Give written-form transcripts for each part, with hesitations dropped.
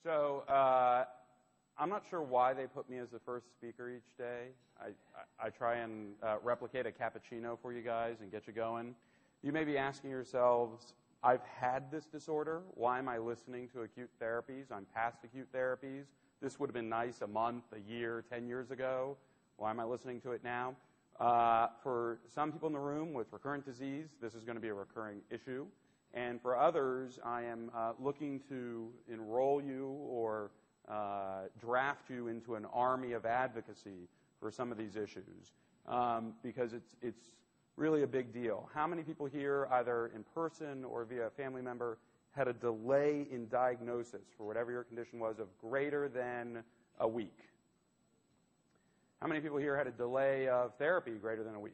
So I'm not sure why they put me as the first speaker each day. I try and replicate a cappuccino for you guys and get you going. You may be asking yourselves, I've had this disorder. Why am I listening to acute therapies? I'm past acute therapies. This would have been nice a month, a year, 10 years ago. Why am I listening to it now? For some people in the room with recurrent disease, this is going to be a recurring issue. And for others, I am looking to enroll you or draft you into an army of advocacy for some of these issues because it's really a big deal. How many people here, either in person or via a family member, had a delay in diagnosis for whatever your condition was of greater than a week? How many people here had a delay of therapy greater than a week?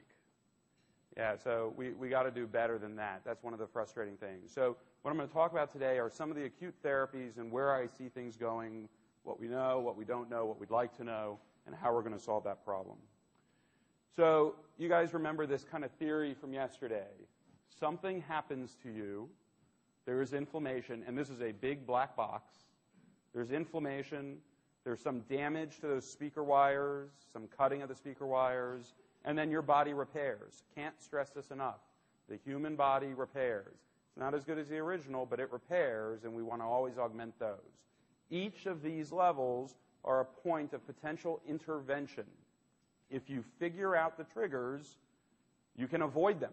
Yeah, so we got to do better than that. That's one of the frustrating things. So what I'm going to talk about today are some of the acute therapies and where I see things going, what we know, what we don't know, what we'd like to know, and how we're going to solve that problem. So you guys remember this kind of theory from yesterday. Something happens to you. There is inflammation, and this is a big black box. There's inflammation. There's some damage to those speaker wires, some cutting of the speaker wires, and then your body repairs. Can't stress this enough. The human body repairs. It's not as good as the original, but it repairs, and we want to always augment those. Each of these levels are a point of potential intervention. If you figure out the triggers, you can avoid them.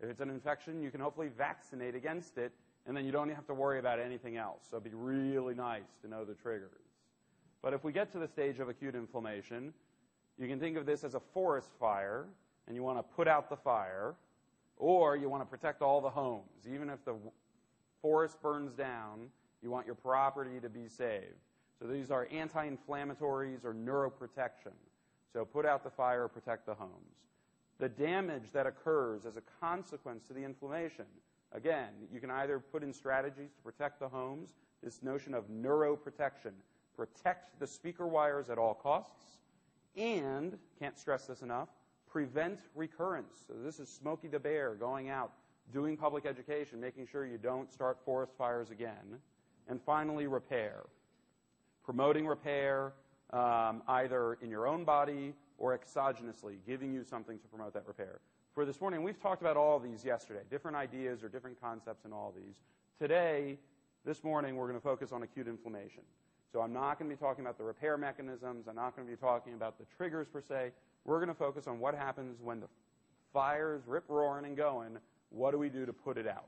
If it's an infection, you can hopefully vaccinate against it, and then you don't have to worry about anything else. So it'd be really nice to know the triggers. But if we get to the stage of acute inflammation, you can think of this as a forest fire, and you want to put out the fire, or you want to protect all the homes. Even if the forest burns down, you want your property to be saved. So these are anti-inflammatories or neuroprotection. So put out the fire, protect the homes. The damage that occurs as a consequence to the inflammation, again, you can either put in strategies to protect the homes, this notion of neuroprotection, protect the speaker wires at all costs, and, can't stress this enough, prevent recurrence. So this is Smokey the Bear going out, doing public education, making sure you don't start forest fires again. And finally, repair. Promoting repair either in your own body or exogenously, giving you something to promote that repair. For this morning, we've talked about all of these yesterday, different ideas or different concepts in all of these. Today, this morning, we're going to focus on acute inflammation. So I'm not going to be talking about the repair mechanisms. I'm not going to be talking about the triggers per se. We're going to focus on what happens when the fire's rip-roaring and going. What do we do to put it out?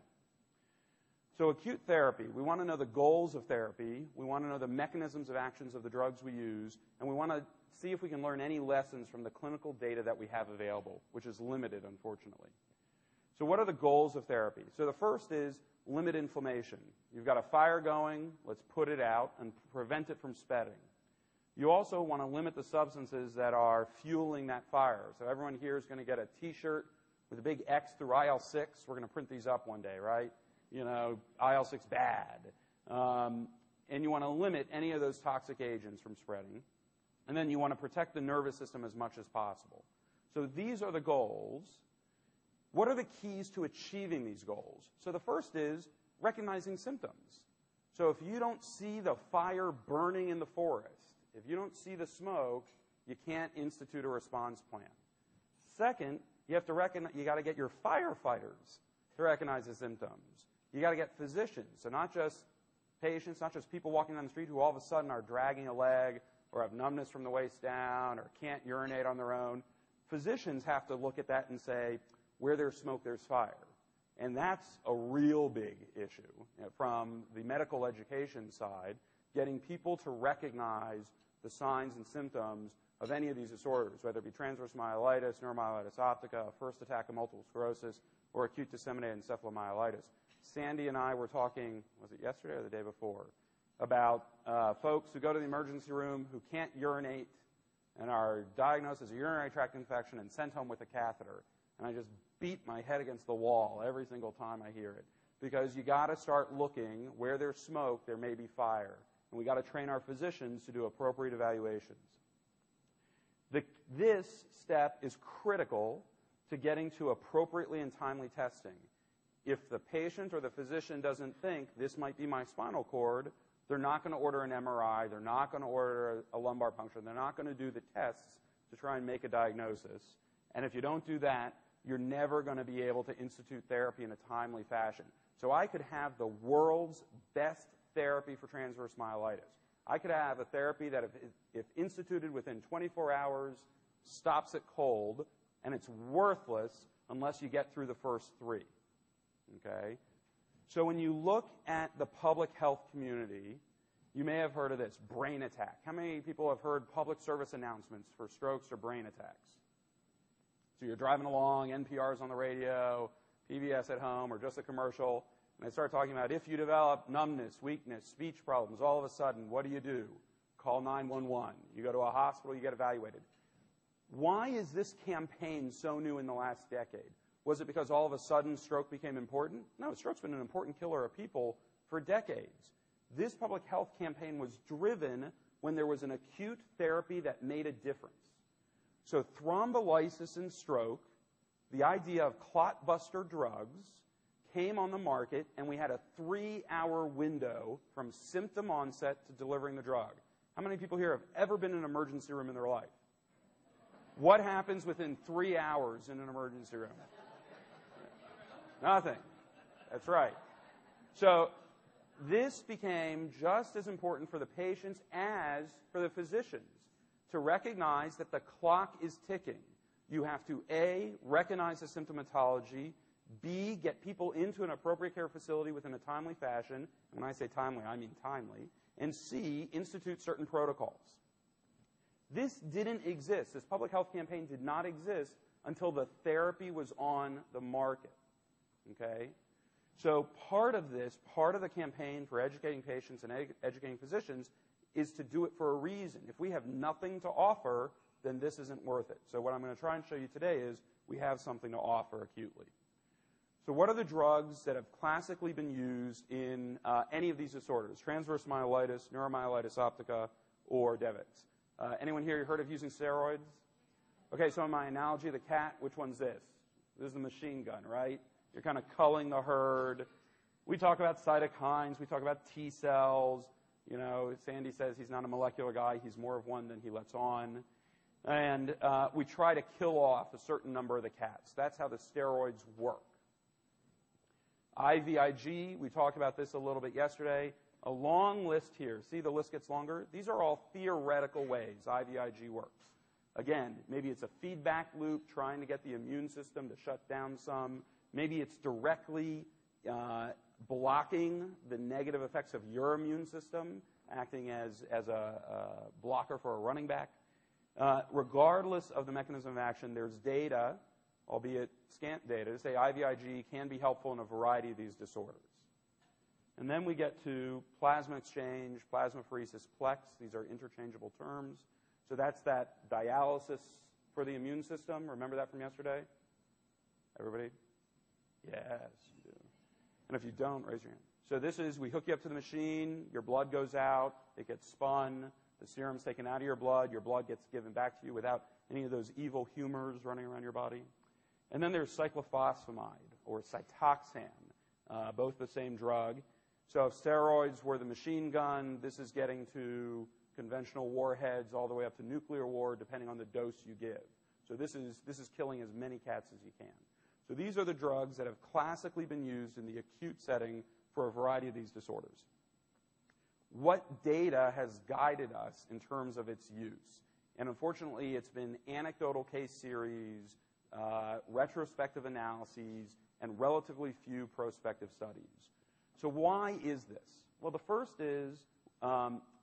So acute therapy, we want to know the goals of therapy. We want to know the mechanisms of actions of the drugs we use. And we want to see if we can learn any lessons from the clinical data that we have available, which is limited, unfortunately. So what are the goals of therapy? So the first is limit inflammation. You've got a fire going. Let's put it out and prevent it from spreading. You also want to limit the substances that are fueling that fire. So everyone here is going to get a T-shirt with a big X through IL-6. We're going to print these up one day, right? You know, IL-6 bad. And you want to limit any of those toxic agents from spreading. And then you want to protect the nervous system as much as possible. So these are the goals. What are the keys to achieving these goals? So the first is recognizing symptoms. So if you don't see the fire burning in the forest, if you don't see the smoke, you can't institute a response plan. Second, you have to you got to get your firefighters to recognize the symptoms. You got to get physicians, so not just patients, not just people walking down the street who all of a sudden are dragging a leg or have numbness from the waist down or can't urinate on their own. Physicians have to look at that and say, where there's smoke, there's fire. And that's a real big issue from the medical education side, getting people to recognize the signs and symptoms of any of these disorders, whether it be transverse-myelitis, neuromyelitis optica, first attack of multiple sclerosis, or acute disseminated encephalomyelitis. Sandy and I were talking, was it yesterday or the day before, about folks who go to the emergency room who can't urinate and are diagnosed as a urinary tract infection and sent home with a catheter. And I just beat my head against the wall every single time I hear it. Because you got to start looking where there's smoke, there may be fire. And we got to train our physicians to do appropriate evaluations. This step is critical to getting to appropriately and timely testing. If the patient or the physician doesn't think this might be my spinal cord, They're not going to order an MRI. They're not going to order a lumbar puncture. They're not going to do the tests to try and make a diagnosis. And if you don't do that, you're never going to be able to institute therapy in a timely fashion. So I could have the world's best therapy for transverse myelitis. I could have a therapy that, if instituted within 24 hours, stops it cold, and it's worthless unless you get through the first 3. Okay? So when you look at the public health community, you may have heard of this, brain attack. How many people have heard public service announcements for strokes or brain attacks? So you're driving along, NPR's on the radio, PBS at home, or just a commercial, and they start talking about if you develop numbness, weakness, speech problems, all of a sudden, what do? Call 911. You go to a hospital, you get evaluated. Why is this campaign so new in the last decade? Was it because all of a sudden stroke became important? No, stroke's been an important killer of people for decades. This public health campaign was driven when there was an acute therapy that made a difference. So thrombolysis in stroke, the idea of clot-buster drugs, came on the market, and we had a 3-hour window from symptom onset to delivering the drug. How many people here have ever been in an emergency room in their life? What happens within 3 hours in an emergency room? Nothing. That's right. So this became just as important for the patients as for the physicians to recognize that the clock is ticking. You have to, A, recognize the symptomatology, B, get people into an appropriate care facility within a timely fashion. When I say timely, I mean timely. And C, institute certain protocols. This didn't exist. This public health campaign did not exist until the therapy was on the market. Okay? So part of the campaign for educating patients and educating physicians is to do it for a reason. If we have nothing to offer, then this isn't worth it. So what I'm going to try and show you today is we have something to offer acutely. So what are the drugs that have classically been used in any of these disorders? Transverse myelitis, neuromyelitis optica, or Dept. Anyone here heard of using steroids? Okay, so in my analogy of the cat, which one's this? This is the machine gun, right? You're kind of culling the herd. We talk about cytokines. We talk about T cells. You know, Sandy says he's not a molecular guy. He's more of one than he lets on. And we try to kill off a certain number of the cats. That's how the steroids work. IVIG, we talked about this a little bit yesterday. A long list here. See, the list gets longer. These are all theoretical ways IVIG works. Again, maybe it's a feedback loop trying to get the immune system to shut down some. Maybe it's directly blocking the negative effects of your immune system, acting as a blocker for a running back. Regardless of the mechanism of action, there's data, albeit scant data, to say IVIG can be helpful in a variety of these disorders. And then we get to Plasmaexchange, plasmapheresis, plex. These are interchangeable terms. So that's that dialysis for the immune system. Remember that from yesterday? Everybody? Yes, you do. And if you don't, raise your hand. So this is, we hook you up to the machine, your blood goes out, it gets spun, the serum's taken out of your blood gets given back to you without any of those evil humors running around your body. And then there's cyclophosphamide, or Cytoxan, both the same drug. So if steroids were the machine gun, this is getting to conventional warheads all the way up to nuclear war, depending on the dose you give. So this is killing as many cats as you can. So these are the drugs that have classically been used in the acute setting for a variety of these disorders. What data has guided us in terms of its use? And unfortunately, it's been anecdotal case series, retrospective analyses, and relatively few prospective studies. So why is this? Well, the first is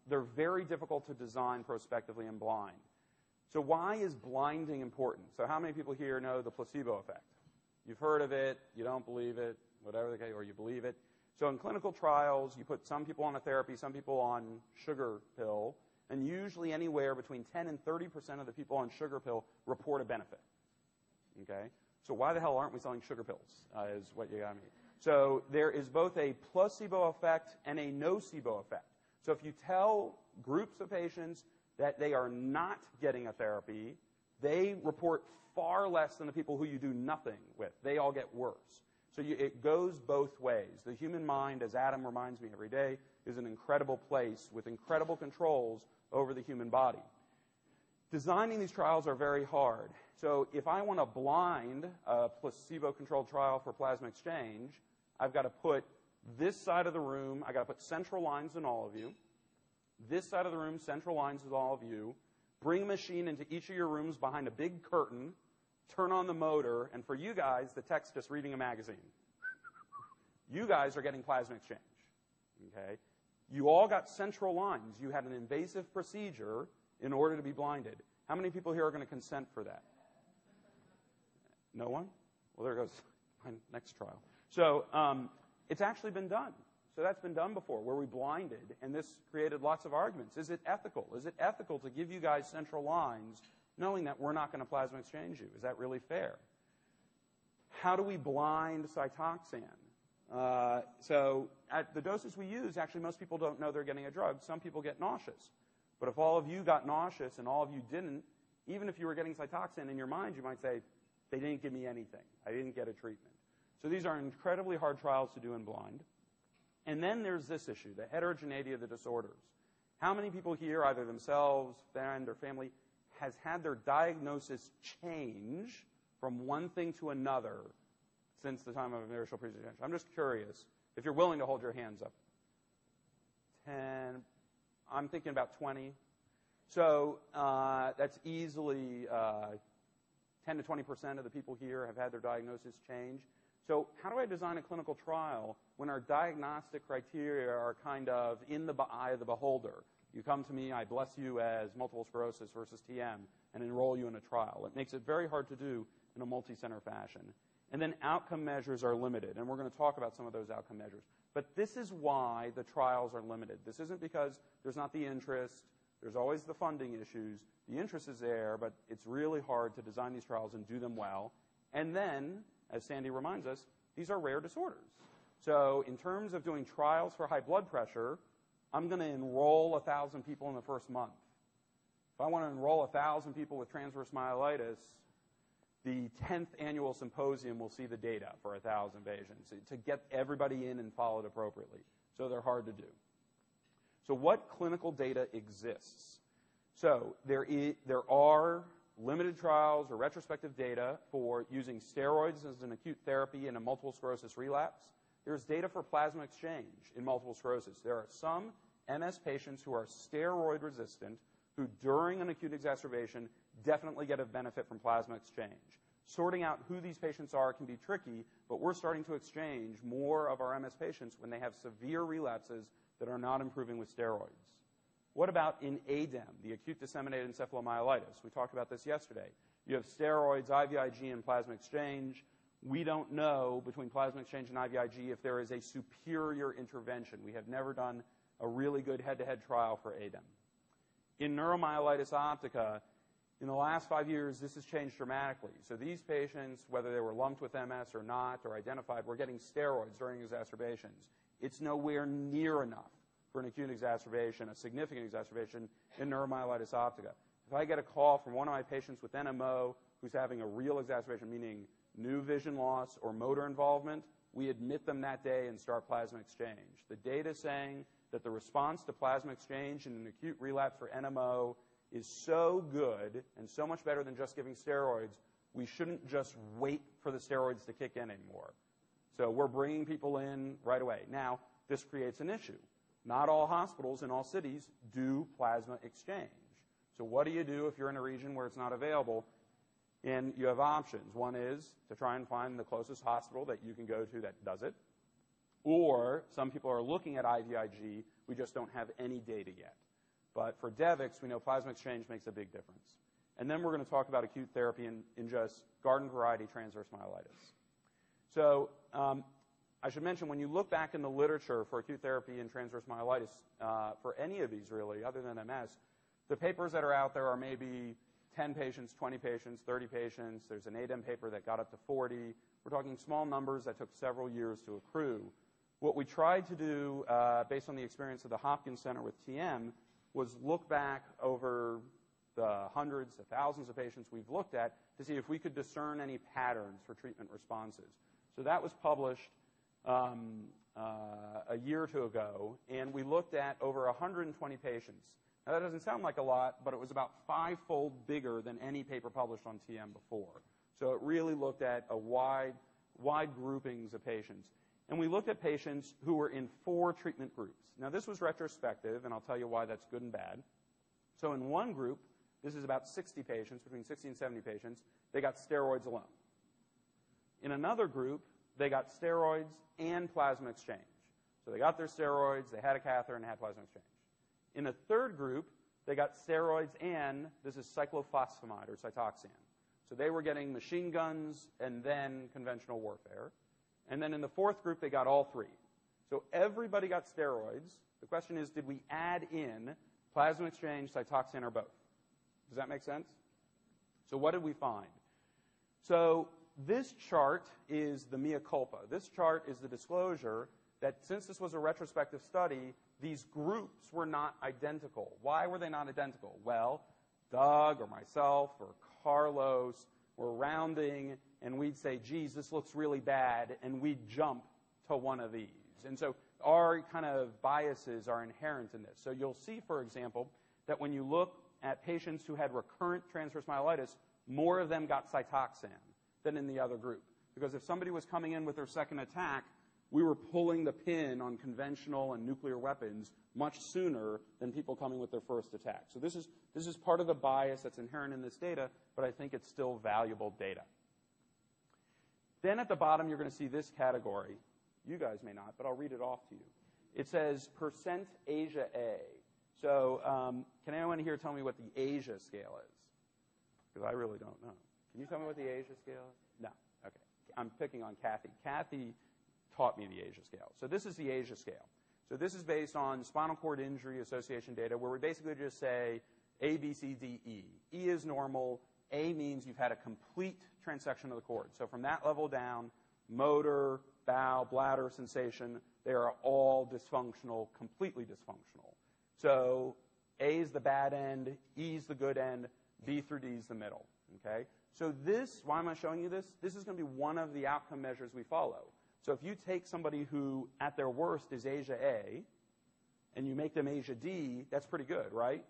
they're very difficult to design prospectively and blind. So why is blinding important? So how many people here know the placebo effect? You've heard of it, you don't believe it, whatever the case, or you believe it. So in clinical trials, you put some people on a therapy, some people on sugar pill, and usually anywhere between 10 and 30% of the people on sugar pill report a benefit. Okay? So why the hell aren't we selling sugar pills, is what you got me. So there is both a placebo effect and a nocebo effect. So if you tell groups of patients that they are not getting a therapy, they report far less than the people who you do nothing with. They all get worse. So it goes both ways. The human mind, as Adam reminds me every day, is an incredible place with incredible controls over the human body. Designing these trials are very hard. So if I want to blind a placebo-controlled trial for plasma exchange, I've got to put this side of the room, I've got to put central lines in all of you. This side of the room, central lines with all of you. Bring a machine into each of your rooms behind a big curtain, turn on the motor, and for you guys, the tech's just reading a magazine. You guys are getting plasma exchange. Okay? You all got central lines. You had an invasive procedure in order to be blinded. How many people here are going to consent for that? No one? Well, there goes my next trial. So it's actually been done. So that's been done before, where we blinded, and this created lots of arguments. Is it ethical? Is it ethical to give you guys central lines knowing that we're not going to plasma exchange you? Is that really fair? How do we blind Cytoxan? So at the doses we use, actually most people don't know they're getting a drug. Some people get nauseous. But if all of you got nauseous and all of you didn't, even if you were getting Cytoxan in your mind, you might say, they didn't give me anything. I didn't get a treatment. So these are incredibly hard trials to do in blind. And then there's this issue, the heterogeneity of the disorders. How many people here, either themselves, friend, or family, has had their diagnosis change from one thing to another since the time of initial presentation? I'm just curious if you're willing to hold your hands up. 10, I'm thinking about 20. So that's easily 10 to 20% of the people here have had their diagnosis change. So how do I design a clinical trial when our diagnostic criteria are kind of in the eye of the beholder? You come to me, I bless you as multiple sclerosis versus TM, and enroll you in a trial. It makes it very hard to do in a multi-center fashion. And then outcome measures are limited, and we're going to talk about some of those outcome measures. But this is why the trials are limited. This isn't because there's not the interest. There's always the funding issues. The interest is there, but it's really hard to design these trials and do them well. And then, as Sandy reminds us, these are rare disorders. So in terms of doing trials for high blood pressure, I'm going to enroll 1,000 people in the first month. If I want to enroll 1,000 people with transverse myelitis, the 10th annual symposium will see the data for 1,000 patients to get everybody in and followed appropriately. So they're hard to do. So what clinical data exists? So there are limited trials or retrospective data for using steroids as an acute therapy in a multiple sclerosis relapse. There's data for plasma exchange in multiple sclerosis. There are some MS patients who are steroid resistant who during an acute exacerbation definitely get a benefit from plasma exchange. Sorting out who these patients are can be tricky, but we're starting to exchange more of our MS patients when they have severe relapses that are not improving with steroids. What about in ADEM, the acute disseminated encephalomyelitis? We talked about this yesterday. You have steroids, IVIG, and plasma exchange. We don't know between plasma exchange and IVIG if there is a superior intervention. We have never done a really good head-to-head trial for ADEM. In neuromyelitis optica, in the last 5 years, this has changed dramatically. So these patients, whether they were lumped with MS or not, or identified, were getting steroids during exacerbations. It's nowhere near enough for an acute exacerbation, a significant exacerbation in neuromyelitis optica. If I get a call from one of my patients with NMO who's having a real exacerbation, meaning new vision loss or motor involvement, we admit them that day and start plasma exchange. The data saying that the response to plasma exchange in an acute relapse for NMO is so good and so much better than just giving steroids, we shouldn't just wait for the steroids to kick in anymore. So we're bringing people in right away. Now, this creates an issue. Not all hospitals in all cities do plasma exchange. So what do you do if you're in a region where it's not available? And you have options. One is to try and find the closest hospital that you can go to that does it. Or some people are looking at IVIG. We just don't have any data yet. But for DEVIX, we know plasma exchange makes a big difference. And then we're going to talk about acute therapy in just garden variety transverse myelitis. So I should mention, when you look back in the literature for acute therapy in transverse myelitis, for any of these really, other than MS, the papers that are out there are maybe 10 patients, 20 patients, 30 patients. There's an ADEM paper that got up to 40. We're talking small numbers that took several years to accrue. What we tried to do, based on the experience of the Hopkins Center with TM, was look back over the hundreds of thousands of patients we've looked at to see if we could discern any patterns for treatment responses. So that was published a year or two ago, and we looked at over 120 patients. Now, that doesn't sound like a lot, but it was about 5-fold bigger than any paper published on TM before. So it really looked at a wide groupings of patients. And we looked at patients who were in 4 treatment groups. Now, this was retrospective, and I'll tell you why that's good and bad. So in one group, this is about 60 patients, between 60 and 70 patients, they got steroids alone. In another group, they got steroids and plasma exchange. So they got their steroids, they had a catheter, and had plasma exchange. In a third group, they got steroids and, this is cyclophosphamide or Cytoxan. So they were getting machine guns and then conventional warfare. And then in the fourth group, they got all 3. So everybody got steroids. The question is, did we add in plasma exchange, Cytoxan, or both? Does that make sense? So what did we find? So this chart is the mea culpa. This chart is the disclosure that since this was a retrospective study, these groups were not identical. Why were they not identical? Well, Doug or myself or Carlos were rounding, and we'd say, geez, this looks really bad, and we'd jump to one of these. And so our kind of biases are inherent in this. So you'll see, for example, that when you look at patients who had recurrent transverse myelitis, more of them got Cytoxan than in the other group. Because if somebody was coming in with their second attack, we were pulling the pin on conventional and nuclear weapons much sooner than people coming with their first attack. So this is part of the bias that's inherent in this data, but I think it's still valuable data. Then at the bottom, you're going to see this category. You guys may not, but I'll read it off to you. It says percent Asia A. So can anyone here tell me what the Asia scale is? Because I really don't know. Can you tell me what the Asia scale is? No. Okay. I'm picking on Kathy. Kathy taught me the Asia scale. So this is the Asia scale. So this is based on spinal cord injury association data where we basically just say A, B, C, D, E. E is normal. A means you've had a complete transection of the cord. So from that level down, motor, bowel, bladder sensation, they are all dysfunctional, completely dysfunctional. So A is the bad end, E is the good end, B through D is the middle. Okay? So this, why am I showing you this? This is going to be one of the outcome measures we follow. So if you take somebody who, at their worst, is Asia A, and you make them Asia D, that's pretty good, right?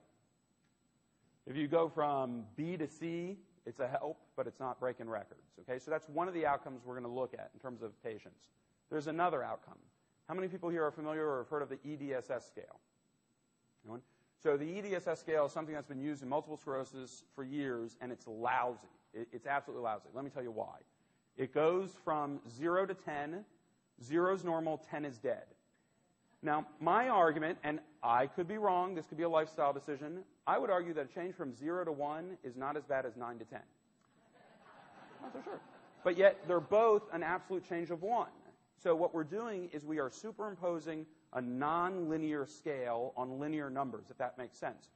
If you go from B to C, it's a help, but it's not breaking records. Okay? So that's one of the outcomes we're going to look at in terms of patients. There's another outcome. How many people here are familiar or have heard of the EDSS scale? Anyone? So the EDSS scale is something that's been used in multiple sclerosis for years, and it's lousy. It's absolutely lousy. Let me tell you why. It goes from 0 to 10. 0 is normal, 10 is dead. Now, my argument, and I could be wrong, this could be a lifestyle decision, I would argue that a change from 0 to 1 is not as bad as 9 to 10. Not so sure. But yet, they're both an absolute change of 1. So what we're doing is we are superimposing a nonlinear scale on linear numbers, if that makes sense.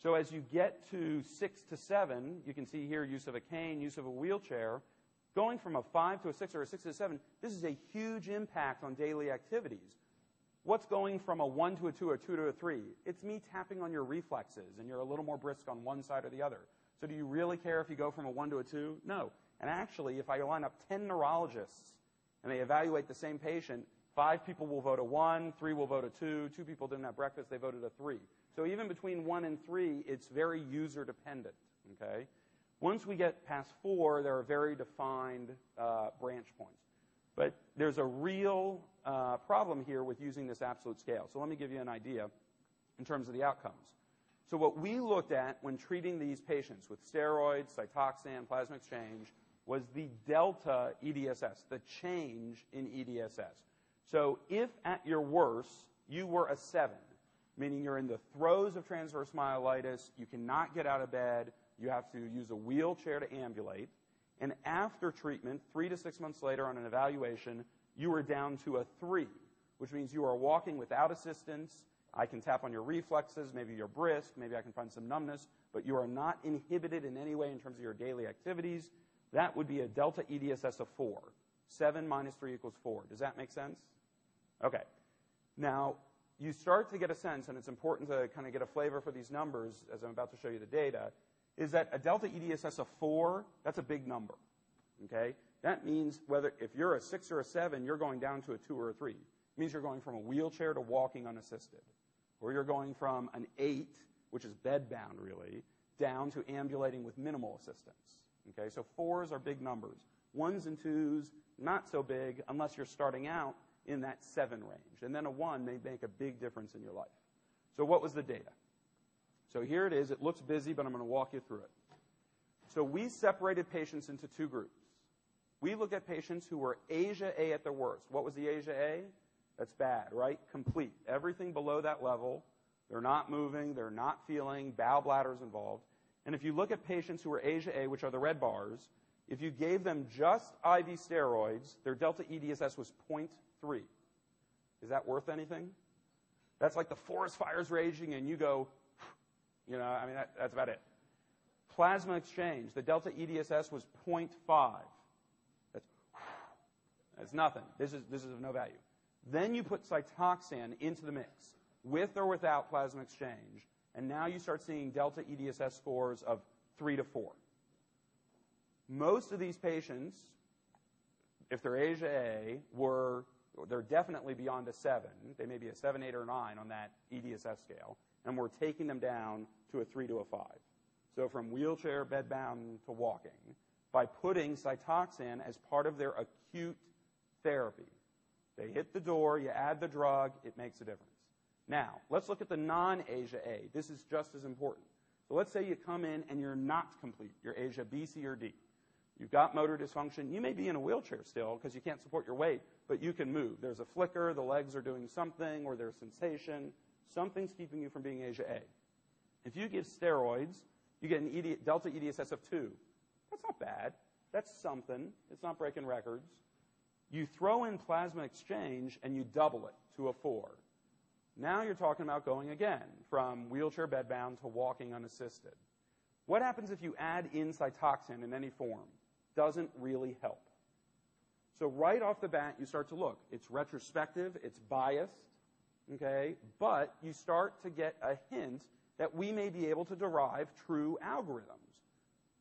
So as you get to 6 to 7, you can see here use of a cane, use of a wheelchair. Going from a 5 to a 6 or a 6 to a 7, this is a huge impact on daily activities. What's going from a 1 to a 2 or 2 to a 3? It's me tapping on your reflexes, and you're a little more brisk on one side or the other. So do you really care if you go from a 1 to a 2? No. And actually, if I line up 10 neurologists and they evaluate the same patient, 5 people will vote a 1, 3 will vote a 2, 2 people didn't have breakfast, they voted a 3. So even between 1 and 3, it's very user-dependent, okay? Once we get past 4, there are very defined branch points. But there's a real problem here with using this absolute scale. So let me give you an idea in terms of the outcomes. So what we looked at when treating these patients with steroids, Cytoxan, plasma exchange, was the delta EDSS, the change in EDSS. So if at your worst you were a 7, meaning you're in the throes of transverse myelitis, you cannot get out of bed, you have to use a wheelchair to ambulate, and after treatment, 3 to 6 months later on an evaluation, you are down to a 3, which means you are walking without assistance. I can tap on your reflexes, maybe you're brisk, maybe I can find some numbness, but you are not inhibited in any way in terms of your daily activities. That would be a delta EDSS of 4. 7 minus 3 equals 4. Does that make sense? Okay. Now, you start to get a sense, and it's important to kind of get a flavor for these numbers as I'm about to show you the data, is that a delta EDSS of 4, that's a big number, okay? That means if you're a 6 or a 7, you're going down to a 2 or a 3. It means you're going from a wheelchair to walking unassisted. Or you're going from an 8, which is bedbound really, down to ambulating with minimal assistance. Okay, so 4s are big numbers. 1s and 2s, not so big unless you're starting out in that 7 range. And then a 1 may make a big difference in your life. So what was the data? So here it is. It looks busy, but I'm going to walk you through it. So we separated patients into 2 groups. We look at patients who were ASIA A at their worst. What was the ASIA A? That's bad, right? Complete. Everything below that level, they're not moving, they're not feeling, bowel bladder's involved. And if you look at patients who are ASIA A, which are the red bars, if you gave them just IV steroids, their delta EDSS was 0.3. Is that worth anything? That's like the forest fire's raging and you go, that's about it. Plasmaexchange, the delta EDSS was 0.5. That's nothing. This is of no value. Then you put Cytoxan into the mix, with or without Plasmaexchange, and now you start seeing delta EDSS scores of 3 to 4. Most of these patients, if they're ASIA A, they're definitely beyond a 7. They may be a 7, 8, or 9 on that EDSS scale, and we're taking them down to a 3 to a 5. So from wheelchair, bedbound, to walking, by putting Cytoxan as part of their acute therapy. They hit the door, you add the drug, it makes a difference. Now, let's look at the non-ASIA A. This is just as important. So let's say you come in and you're not complete. You're ASIA B, C, or D. You've got motor dysfunction. You may be in a wheelchair still because you can't support your weight, but you can move. There's a flicker, the legs are doing something, or there's sensation. Something's keeping you from being ASIA A. If you give steroids, you get an delta EDSS of 2. That's not bad. That's something. It's not breaking records. You throw in Plasmaexchange and you double it to a 4. Now you're talking about going again from wheelchair bedbound to walking unassisted. What happens if you add in Cytoxan in any form? Doesn't really help. So right off the bat, you start to look. It's retrospective, it's biased, okay? But you start to get a hint that we may be able to derive true algorithms,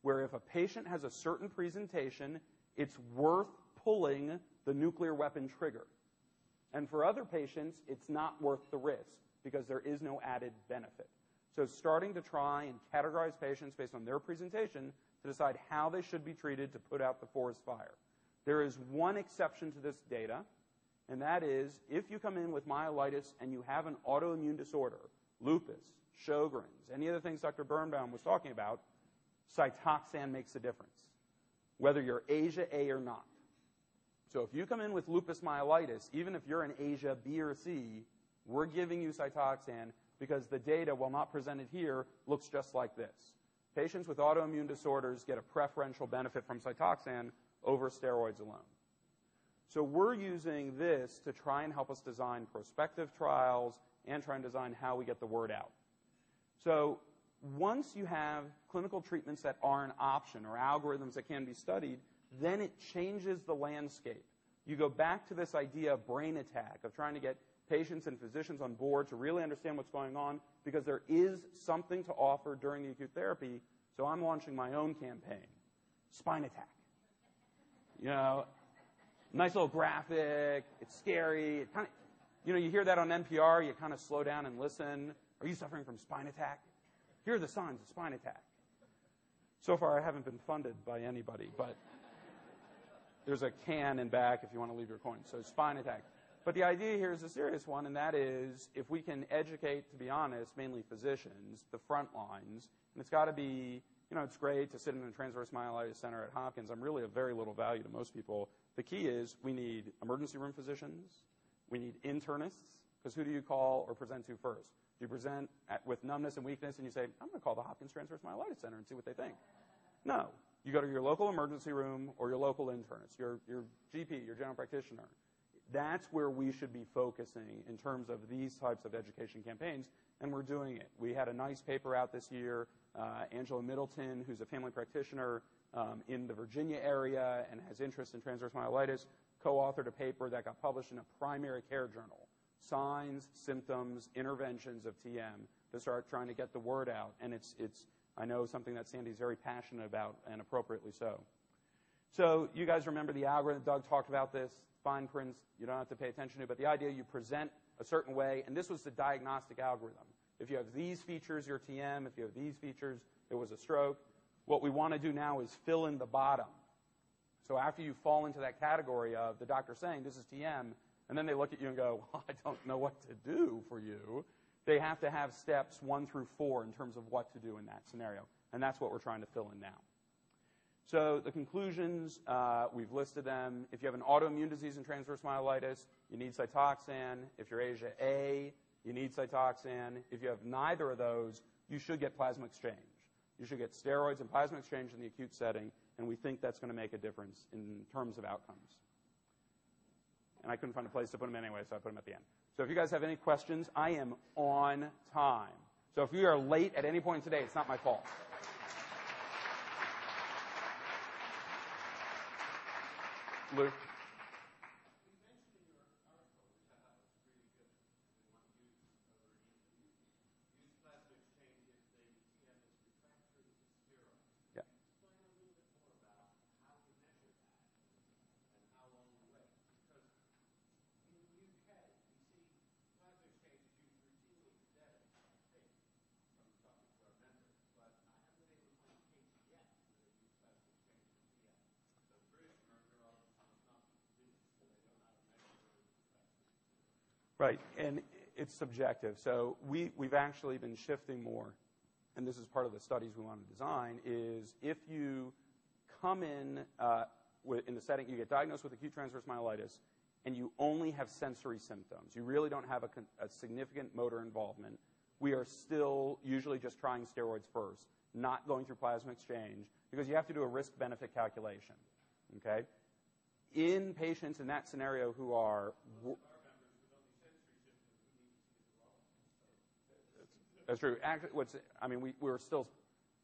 where if a patient has a certain presentation, it's worth pulling the nuclear weapon trigger. And for other patients, it's not worth the risk because there is no added benefit. So starting to try and categorize patients based on their presentation to decide how they should be treated to put out the forest fire. There is one exception to this data, and that is if you come in with myelitis and you have an autoimmune disorder, lupus, Sjogren's, any of the things Dr. Birnbaum was talking about, Cytoxan makes a difference, whether you're ASIA A or not. So if you come in with lupus myelitis, even if you're an ASIA B or C, we're giving you Cytoxan because the data, while not presented here, looks just like this. Patients with autoimmune disorders get a preferential benefit from Cytoxan over steroids alone. So we're using this to try and help us design prospective trials and try and design how we get the word out. So once you have clinical treatments that are an option or algorithms that can be studied, then it changes the landscape. You go back to this idea of brain attack, of trying to get patients and physicians on board to really understand what's going on because there is something to offer during the acute therapy. So I'm launching my own campaign, Spine Attack. Nice little graphic. It's scary. It kind of, you hear that on NPR. You kind of slow down and listen. Are you suffering from spine attack? Here are the signs of spine attack. So far, I haven't been funded by anybody, but there's a can in back if you want to leave your coin. So spine attack. But the idea here is a serious one, and that is if we can educate, to be honest, mainly physicians, the front lines, and it's got to be, it's great to sit in a Transverse-Myelitis Centre at Hopkins. I'm really of very little value to most people. The key is we need emergency room physicians. We need internists, because who do you call or present to first? Do you present with numbness and weakness and you say, I'm going to call the Hopkins Transverse-Myelitis Centre and see what they think? No. You go to your local emergency room or your local internist, your GP, your general practitioner. That's where we should be focusing in terms of these types of education campaigns, and we're doing it. We had a nice paper out this year. Angela Middleton, who's a family practitioner in the Virginia area and has interest in transverse myelitis, co-authored a paper that got published in a primary care journal, Signs, Symptoms, Interventions of TM, to start trying to get the word out. And it's I know, something that Sandy's very passionate about, and appropriately so. So you guys remember the algorithm. Doug talked about this. Fine prints, you don't have to pay attention to, but the idea you present a certain way, and this was the diagnostic algorithm. If you have these features, you're TM. If you have these features, it was a stroke. What we want to do now is fill in the bottom. So after you fall into that category of the doctor saying this is TM, and then they look at you and go, well, I don't know what to do for you, they have to have steps 1 through 4 in terms of what to do in that scenario. And that's what we're trying to fill in now. So the conclusions, we've listed them. If you have an autoimmune disease and transverse myelitis, you need Cytoxan. If you're Asia A, you need Cytoxan. If you have neither of those, you should get Plasmaexchange. You should get steroids and Plasmaexchange in the acute setting, and we think that's going to make a difference in terms of outcomes. And I couldn't find a place to put them anyway, so I put them at the end. So if you guys have any questions, I am on time. So if you are late at any point today, it's not my fault. Luke? Right, and it's subjective. So we've actually been shifting more, and this is part of the studies we want to design, is if you come in the setting, you get diagnosed with acute transverse myelitis, and you only have sensory symptoms. You really don't have a significant motor involvement. We are still usually just trying steroids first, not going through Plasmaexchange, because you have to do a risk-benefit calculation, okay? In patients in that scenario who are... That's true. Actually,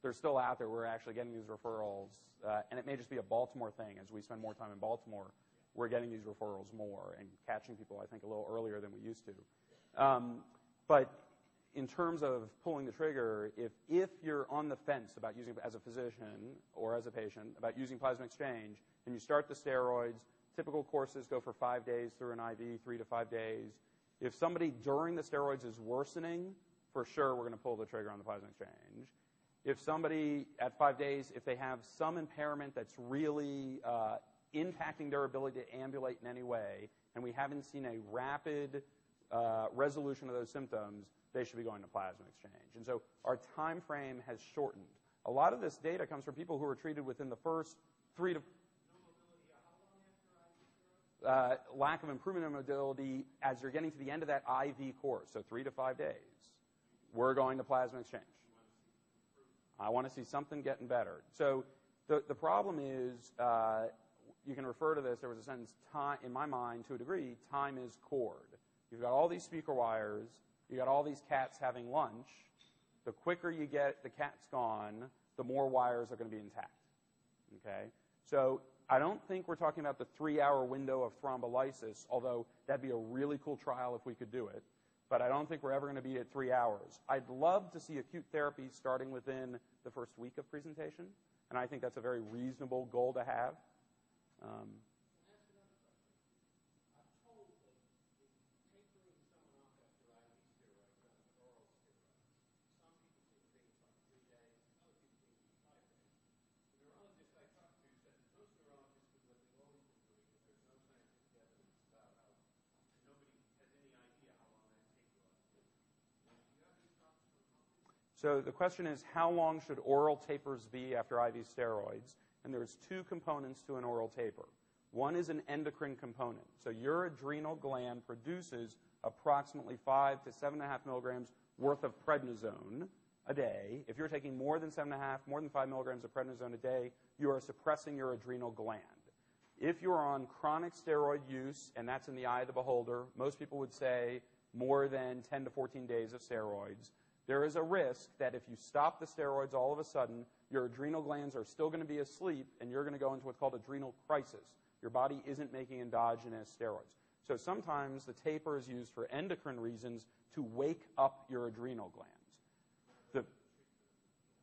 they're still out there. We're actually getting these referrals, and it may just be a Baltimore thing. As we spend more time in Baltimore, we're getting these referrals more and catching people, I think, a little earlier than we used to. But in terms of pulling the trigger, if you're on the fence about using, as a physician or as a patient, about using Plasmaexchange, and you start the steroids, typical courses go for 5 days through an IV, 3 to 5 days. If somebody during the steroids is worsening, for sure we're going to pull the trigger on the Plasmaexchange. If somebody at 5 days, if they have some impairment that's really impacting their ability to ambulate in any way, and we haven't seen a rapid resolution of those symptoms, they should be going to Plasmaexchange. And so our time frame has shortened. A lot of this data comes from people who were treated within the first 3 to... lack of improvement in mobility as you're getting to the end of that IV course, so 3 to 5 days. We're going to Plasmaexchange. I want to see something getting better. So the problem is, you can refer to this, there was a sentence, time, in my mind, to a degree, time is cord. You've got all these speaker wires, you've got all these cats having lunch. The quicker you get the cats gone, the more wires are going to be intact. Okay? So I don't think we're talking about the 3-hour window of thrombolysis, although that'd be a really cool trial if we could do it. But I don't think we're ever going to be at 3 hours. I'd love to see acute therapy starting within the first week of presentation, and I think that's a very reasonable goal to have. So the question is, how long should oral tapers be after IV steroids? And there's 2 components to an oral taper. One is an endocrine component. So your adrenal gland produces approximately 5 to 7.5 milligrams worth of prednisone a day. If you're taking more than 7.5, more than 5 milligrams of prednisone a day, you are suppressing your adrenal gland. If you're on chronic steroid use, and that's in the eye of the beholder, most people would say more than 10 to 14 days of steroids, there is a risk that if you stop the steroids all of a sudden, your adrenal glands are still going to be asleep, and you're going to go into what's called adrenal crisis. Your body isn't making endogenous steroids. So sometimes the taper is used for endocrine reasons to wake up your adrenal glands.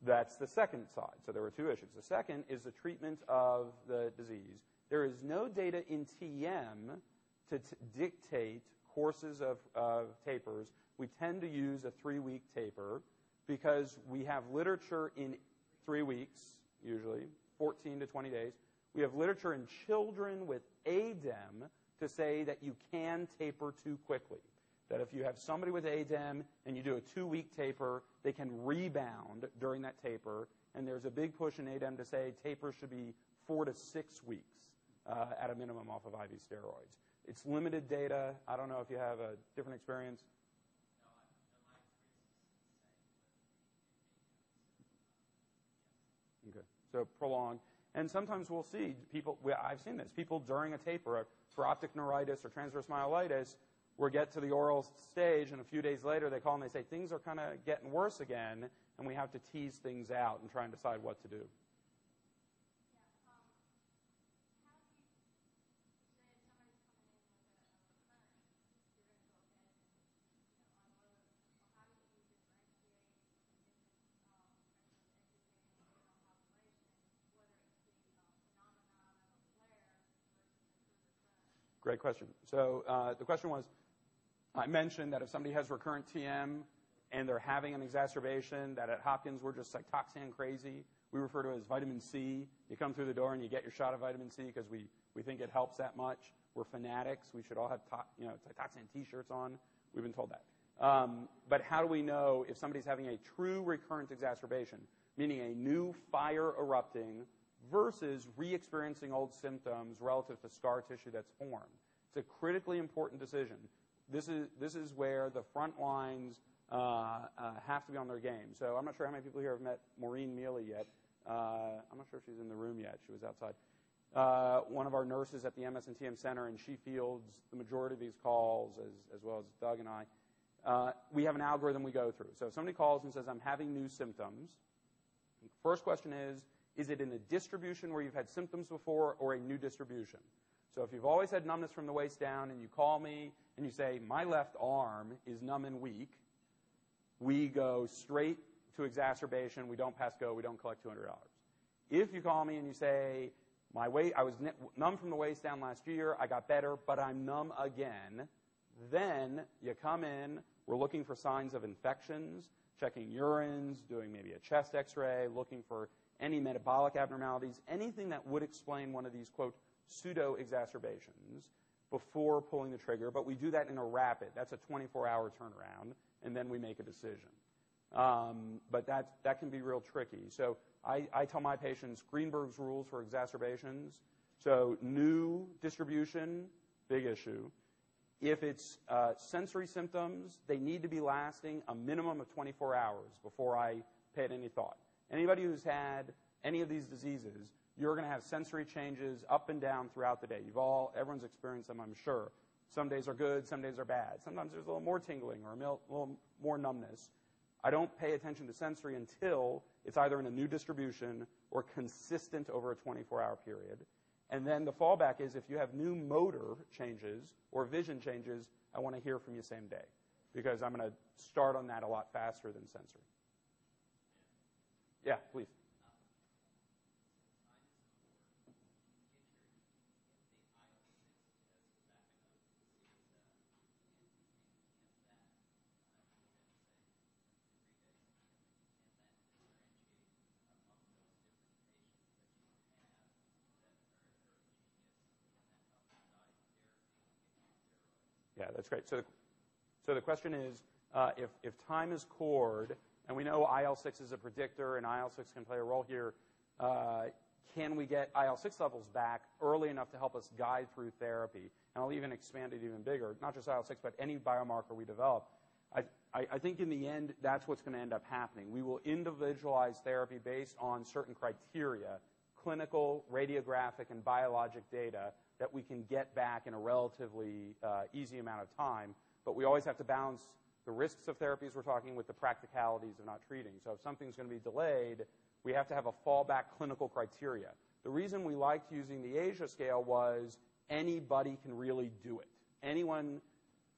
That's the second side. So there were two issues. The second is the treatment of the disease. There is no data in TM to dictate courses of tapers. We tend to use a 3-week taper because we have literature in 3 weeks, usually, 14 to 20 days. We have literature in children with ADEM to say that you can taper too quickly. That if you have somebody with ADEM and you do a 2-week taper, they can rebound during that taper. And there's a big push in ADEM to say tapers should be 4 to 6 weeks at a minimum off of IV steroids. It's limited data. I don't know if you have a different experience. Okay, so prolonged. And sometimes we'll see people, I've seen this, people during a taper for optic neuritis or transverse myelitis will get to the oral stage, and a few days later they call and they say, things are kind of getting worse again, and we have to tease things out and try and decide what to do. Great question. So the question was, I mentioned that if somebody has recurrent TM and they're having an exacerbation, that at Hopkins we're just Cyclophosphamide crazy. We refer to it as vitamin C. You come through the door and you get your shot of vitamin C because we think it helps that much. We're fanatics. We should all have Cyclophosphamide T-shirts on. We've been told that. But how do we know if somebody's having a true recurrent exacerbation, meaning a new fire erupting, versus re-experiencing old symptoms relative to scar tissue that's formed? It's a critically important decision. This is where the front lines have to be on their game. So I'm not sure how many people here have met Maureen Mealy yet. I'm not sure if she's in the room yet. She was outside. One of our nurses at the MS and TM Center, and she fields the majority of these calls, as well as Doug and I. We have an algorithm we go through. So if somebody calls and says, I'm having new symptoms, the first question is it in a distribution where you've had symptoms before or a new distribution? So if you've always had numbness from the waist down and you call me and you say, my left arm is numb and weak, we go straight to exacerbation. We don't pass go. We don't collect $200. If you call me and you say, I was numb from the waist down last year, I got better, but I'm numb again, then you come in, we're looking for signs of infections, checking urines, doing maybe a chest x-ray, looking for any metabolic abnormalities, anything that would explain one of these, quote, pseudo-exacerbations before pulling the trigger. But we do that in a rapid. That's a 24-hour turnaround, and then we make a decision. But that can be real tricky. So I tell my patients Greenberg's rules for exacerbations. So new distribution, big issue. If it's sensory symptoms, they need to be lasting a minimum of 24 hours before I pay it any thought. Anybody who's had any of these diseases, you're going to have sensory changes up and down throughout the day. Everyone's experienced them, I'm sure. Some days are good, some days are bad. Sometimes there's a little more tingling or a little more numbness. I don't pay attention to sensory until it's either in a new distribution or consistent over a 24-hour period. And then the fallback is if you have new motor changes or vision changes, I want to hear from you same day because I'm going to start on that a lot faster than sensory. Yeah, please. Yeah, that's great. So the question is, if time is cored, and we know IL-6 is a predictor, and IL-6 can play a role here, can we get IL-6 levels back early enough to help us guide through therapy? And I'll even expand it even bigger, not just IL-6, but any biomarker we develop. I think in the end, that's what's going to end up happening. We will individualize therapy based on certain criteria, clinical, radiographic, and biologic data that we can get back in a relatively easy amount of time. But we always have to balance the risks of therapies we're talking with the practicalities of not treating. So if something's going to be delayed, we have to have a fallback clinical criteria. The reason we liked using the Asia scale was anybody can really do it. Anyone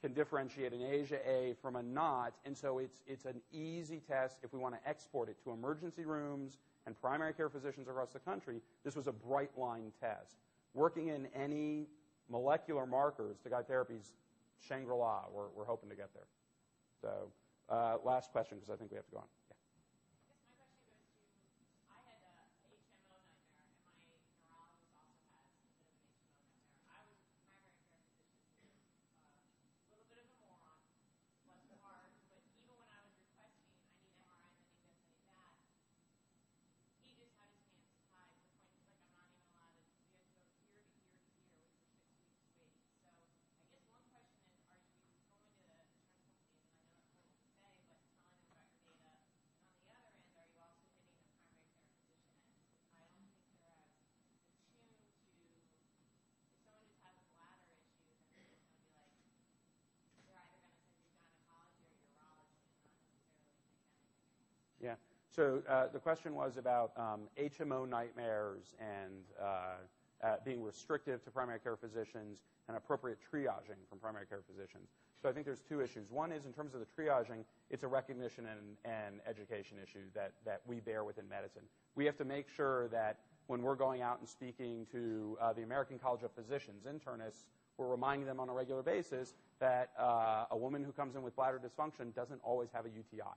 can differentiate an Asia A from a not, and so it's an easy test if we want to export it to emergency rooms and primary care physicians across the country. This was a bright line test. Working in any molecular markers to guide therapies, Shangri-La, we're hoping to get there. So last question, because I think we have to go on. Yeah. Yeah. So the question was about HMO nightmares and being restrictive to primary care physicians and appropriate triaging from primary care physicians. So I think there's two issues. One is in terms of the triaging, it's a recognition and education issue that we bear within medicine. We have to make sure that when we're going out and speaking to the American College of Physicians, internists, we're reminding them on a regular basis that a woman who comes in with bladder dysfunction doesn't always have a UTI,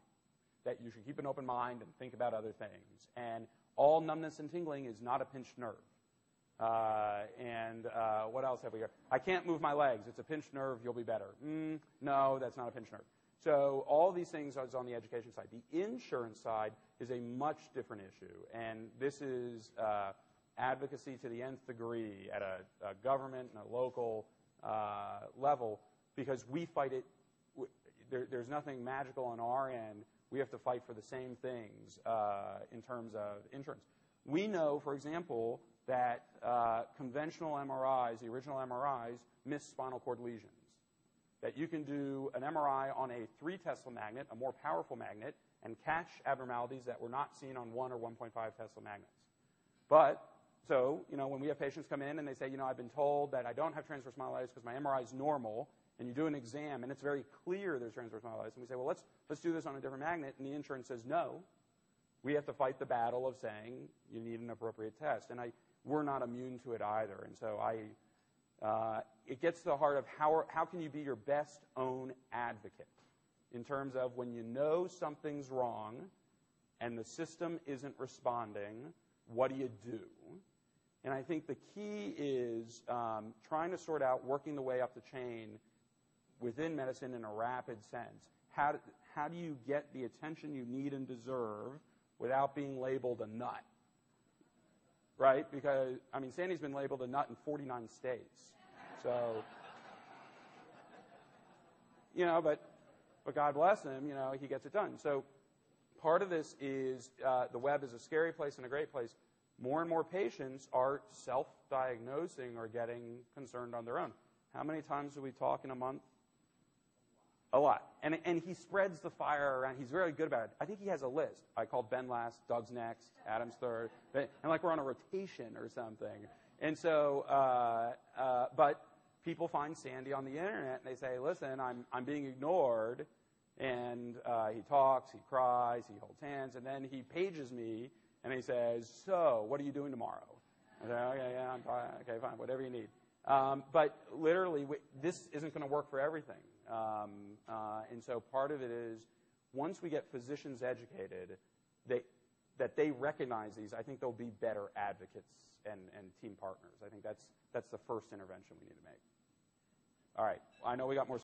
that you should keep an open mind and think about other things. And all numbness and tingling is not a pinched nerve. What else have we got? I can't move my legs. It's a pinched nerve. You'll be better. No, that's not a pinched nerve. So all these things are on the education side. The insurance side is a much different issue, and this is advocacy to the nth degree at a government and a local level, because we fight it. There's nothing magical on our end. We have to fight for the same things in terms of insurance. We know, for example, that conventional MRIs, the original MRIs, miss spinal cord lesions. That you can do an MRI on a 3 Tesla magnet, a more powerful magnet, and catch abnormalities that were not seen on 1 or 1.5 Tesla magnets. But, so, when we have patients come in and they say, I've been told that I don't have transverse myelitis because my MRI is normal, and you do an exam, and it's very clear there's transverse myelitis, and we say, well, let's do this on a different magnet, and the insurance says no. We have to fight the battle of saying you need an appropriate test, and we're not immune to it either. And so it gets to the heart of how can you be your best own advocate in terms of when you know something's wrong and the system isn't responding, what do you do? And I think the key is trying to sort out working the way up the chain within medicine in a rapid sense. How do you get the attention you need and deserve without being labeled a nut? Right? Because, Sandy's been labeled a nut in 49 states. So, but God bless him, he gets it done. So part of this is the web is a scary place and a great place. More and more patients are self-diagnosing or getting concerned on their own. How many times do we talk in a month? A lot. And he spreads the fire around. He's very good about it. I think he has a list. I called Ben last, Doug's next, Adam's third, and like we're on a rotation or something. And so, but people find Sandy on the internet and they say, listen, I'm being ignored. And he talks, he cries, he holds hands, and then he pages me and he says, so what are you doing tomorrow? I say, okay, yeah, I'm fine. Okay, fine, whatever you need. But literally, this isn't going to work for everything. And so part of it is once we get physicians educated, that they recognize these, I think they'll be better advocates and team partners. I think that's the first intervention we need to make. All right. I know we got more